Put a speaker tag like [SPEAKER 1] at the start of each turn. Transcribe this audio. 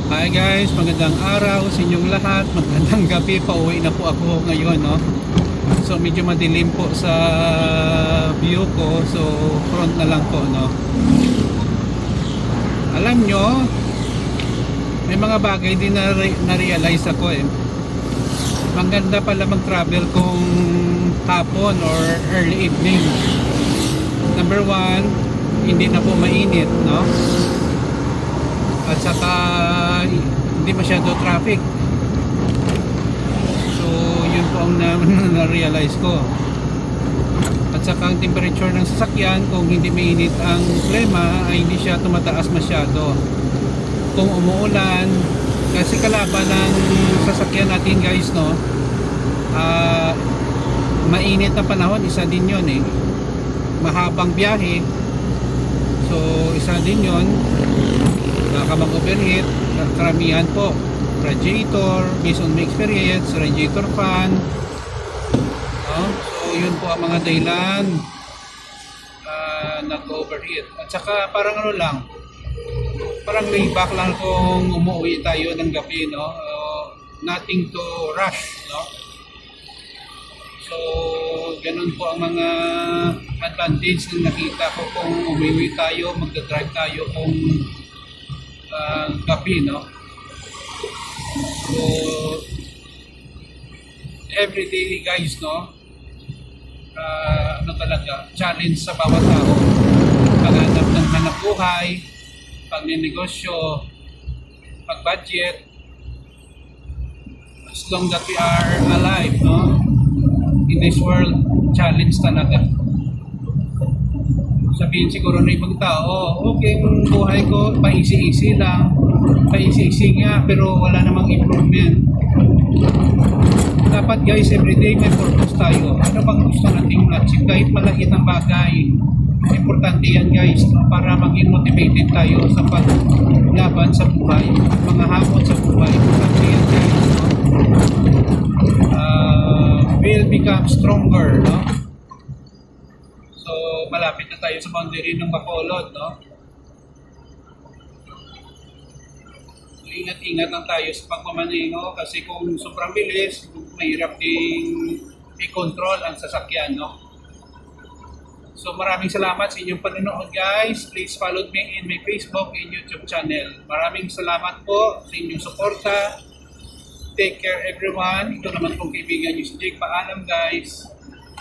[SPEAKER 1] Hi guys, magandang araw sa inyong lahat. Magandang gabi, pauwi na po ako ngayon, no. So medyo madilim po sa view ko, so front na lang po, no. Alam nyo, may mga bagay din na-realize ako eh. Maganda pala mag-travel kung hapon or early evening. Number one, hindi na po mainit, no. At saka hindi masyado traffic. So yun po ang na-realize ko. At saka ang temperature ng sasakyan, kung hindi mainit ang klima, ay hindi siya tumataas masyado. Kung umuulan, kasi kalaban ng sasakyan natin guys, no, mainit na panahon, isa din yun eh. Mahabang biyahe, so isa din yun. Baka mag-overheat, karamihan po radiator, based on my experience, radiator fan, no? So yun po ang mga dahilan nag-overheat. At saka parang ano lang, parang layback lang kung umuwi tayo ng gabi, no? Nothing to rush, no? So ganun po ang mga advantage na nakita ko kung umuwi tayo, magdadrive tayo kung gabi, no? So everyday guys, no, ano talaga, challenge sa bawat tao, paghanap ng hanap buhay, pagninegosyo, pag-budget, as long that we are alive, no, in this world, challenge talaga. Sabihin siguro ng ibang tao, okay, yung buhay ko, paisi-isi lang, paisi-isi nga, pero wala namang improvement. Dapat guys, everyday may purpose tayo. Ano bang gusto nating achieve? Kahit maliit ang bagay, importante yan guys, para maging motivated tayo sa paglaban sa buhay, mga hamon sa buhay. Importante yan guys, no? Will become stronger, no? So malapit na tayo sa boundary ng Bacolod, no? So ingat-ingat lang tayo sa pagmamaneho, kasi kung sobrang bilis, mahirap ding i-control ang sasakyan, no? So maraming salamat sa inyong panonood guys. Please follow me in my Facebook and YouTube channel. Maraming salamat po sa inyong suporta. Take care everyone. Ito naman pong kaibigan niyo si Jake. Paalam guys.